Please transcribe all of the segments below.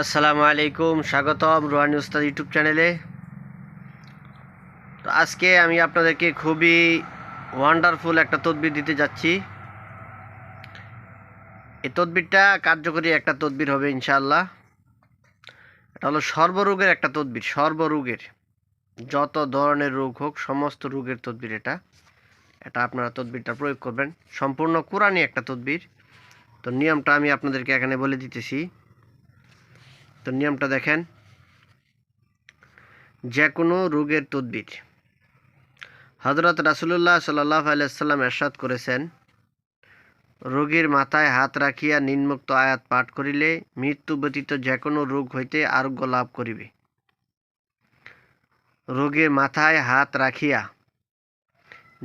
আসসালামু আলাইকুম, স্বাগতম রুহানি উস্তাদ ইউটিউব চ্যানেলে। তো আজকে আমি আপনাদেরকে খুবই ওয়ান্ডারফুল একটা তদবির দিতে যাচ্ছি। এই তদবিরটা কার্যকরী একটা তদবির হবে ইনশাআল্লাহ। এটা হলো সর্বরোগের একটা তদবির, সর্বরোগের যত ধরনের রোগ হোক সমস্ত রোগের তদবির এটা। আপনারা তদবিরটা প্রয়োগ করবেন, সম্পূর্ণ কোরআনি একটা তদবির। তো নিয়মটা আমি আপনাদেরকে এখানে বলে দিতেছি। তো নিয়মটা দেখেন, যে কোনো রোগের তদবির। হযরত রাসূলুল্লাহ সাল্লাল্লাহু আলাইহি ওয়াসাল্লাম ইরশাদ করেছেন, রোগীর মাথায় হাত রাখিয়া নিম্নোক্ত আয়াত পাঠ করিলে মৃত্যু ব্যতীত যে কোনো রোগ হইতে আরোগ্য লাভ করিবে। রোগীর মাথায় হাত রাখিয়া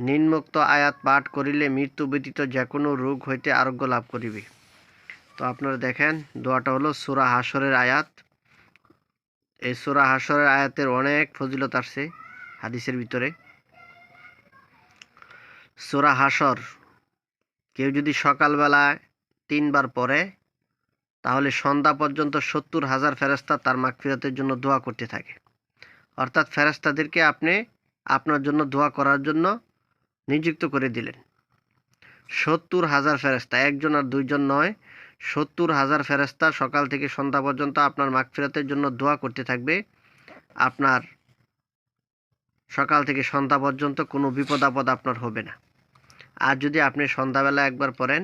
নিম্নোক্ত আয়াত পাঠ করিলে মৃত্যু ব্যতীত যে কোনো রোগ হইতে আরোগ্য লাভ করিবে। তো আপনারা দেখেন, দোয়াটা হলো সূরা হাশরের আয়াত। এই সূরা হাশরের আয়াতের অনেক ফজিলত আছে হাদিসের ভিতরে। সূরা হাশর কেউ যদি সকালবেলায় 3 বার পড়ে, তাহলে সন্ধ্যা পর্যন্ত 70,000 ফেরেশতা তার মাগফিরাতের জন্য দোয়া করতে থাকে। অর্থাৎ ফেরেশতাদেরকে আপনি আপনার জন্য দোয়া করার জন্য নিযুক্ত করে দিলেন। 70,000 ফেরেশতা, একজন আর দুইজন নয়, 70,000 ফেরেশতা সকাল থেকে সন্ধ্যা পর্যন্ত আপনার মাগফিরাতের জন্য দোয়া করতে থাকবে। আপনার সকাল থেকে সন্ধ্যা পর্যন্ত কোনো বিপদ আপদ আপনার হবে না। আর যদি আপনি সন্ধ্যাবেলা একবার পড়েন,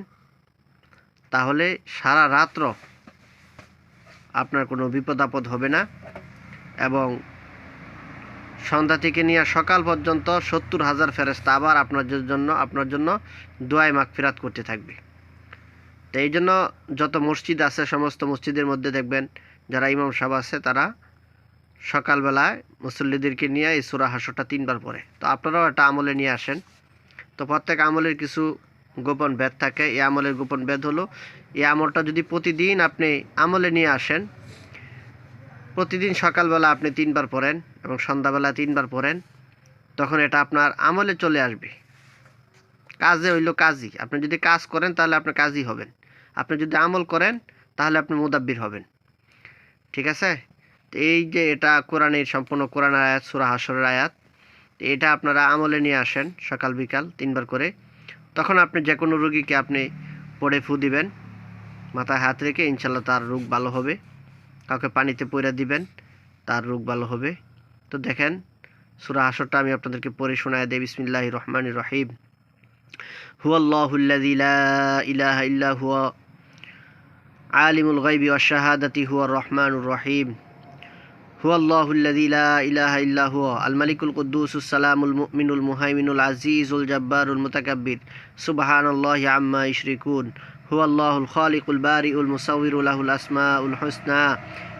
তাহলে সারা রাত্র আপনার কোনো বিপদ আপদ হবে না, এবং সন্ধ্যা থেকে নিয়ে সকাল পর্যন্ত 70,000 ফেরেশতা আবার আপনার জন্য দোয়ায় মাগফিরাত করতে থাকবে। তো এই জন্য যত মসজিদ আছে সমস্ত মসজিদের মধ্যে দেখবেন যারা ইমাম সাহেব আছে তারা সকালবেলায় মুসল্লিদেরকে নিয়ে এই সূরা হাশরটা 3 বার পড়ে। তো আপনারাও এটা আমলে নিয়ে আসেন। তো প্রত্যেক আমলের কিছু গোপন ভেদ থাকে। এই আমলের গোপন ভেদ হলো, এই আমলটা যদি প্রতিদিন আপনি আমলে নিয়ে আসেন, প্রতিদিন সকালবেলা আপনি 3 বার পড়েন এবং সন্ধ্যাবেলা 3 বার পড়েন, তখন এটা আপনার আমলে চলে আসবে। কাজে হইল কাজী। আপনি যদি কাজ করেন তাহলে আপনি কাজী হবেন, আপনি যদি আমল করেন তাহলে আপনি মুদাব্বির হবেন। ঠিক আছে? তো এই যে এটা কোরআনের সম্পূর্ণ কোরআন আয়াত, সূরা হাশরের আয়াত, এটা আপনারা আমলে নিয়ে আসেন সকাল বিকাল 3 বার করে। তখন আপনি যে কোনো রোগীকে আপনি পড়ে ফু দিবেন, মাথায় হাত রেখে, ইনশাল্লাহ তার রোগ ভালো হবে। কাউকে পানিতে পইরা দিবেন, তার রোগ ভালো হবে। তো দেখেন, সূরা হাশরটা আমি আপনাদেরকে পড়ে শোনায় দেই। বিসমিল্লাহির রহমানির রহিম। হুয়াল্লাহুল্লাযী লা ইলাহা ইল্লা হুয়া আলিমুল গায়বি ওয়াশ শাহাদাতি হুয়ার রহমানুর রহিম। হুয়াল্লাহুল্লাযী লা ইলাহা ইল্লা হুয়া আল মালিকুল কুদ্দুসুস সালামুল মুমিনুল মুহাইমিনুল আজিজুল জাব্বারুল মুতাকাব্বির সুবহানাল্লাহি আম্মা ইউশরিকুন। হুয়াল্লাহুল খালিকুল বারিউল মুসাউবিরু লাহুল আসমাউল হুসনা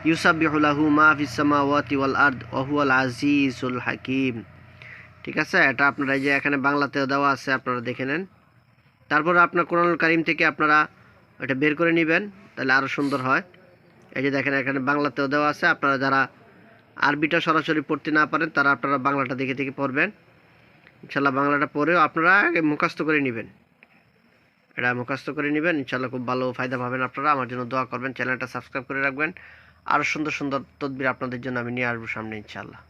ইউসাব্বিহু লাহু মা ফিস সামাওয়াতি ওয়াল আরদ ওয়া হুয়াল আজিজুল হাকীম। ঠিক আছে? এটা আপনারা এই যে এখানে বাংলাতেও দেওয়া আছে, আপনারা দেখে নেন। তারপর আপনার কোরআনুল কারীম থেকে আপনারা এটা বের করে নেবেন, তাহলে আরও সুন্দর হয়। এই যে দেখেন, এখানে বাংলাতেও দেওয়া আছে। আপনারা যারা আরবিটা সরাসরি পড়তে না পারেন তারা আপনারা বাংলাটা দেখে দেখে পড়বেন। ইনশাল্লাহ বাংলাটা পড়েও আপনারা মুখস্থ করে নেবেন। এটা মুখস্থ করে নেবেন, ইনশাল্লাহ খুব ভালো ফায়দা পাবেন আপনারা। আমার জন্য দোয়া করবেন, চ্যানেলটা সাবস্ক্রাইব করে রাখবেন। আরও সুন্দর সুন্দর তদবির আপনাদের জন্য আমি নিয়ে আসবো সামনে ইনশাল্লাহ।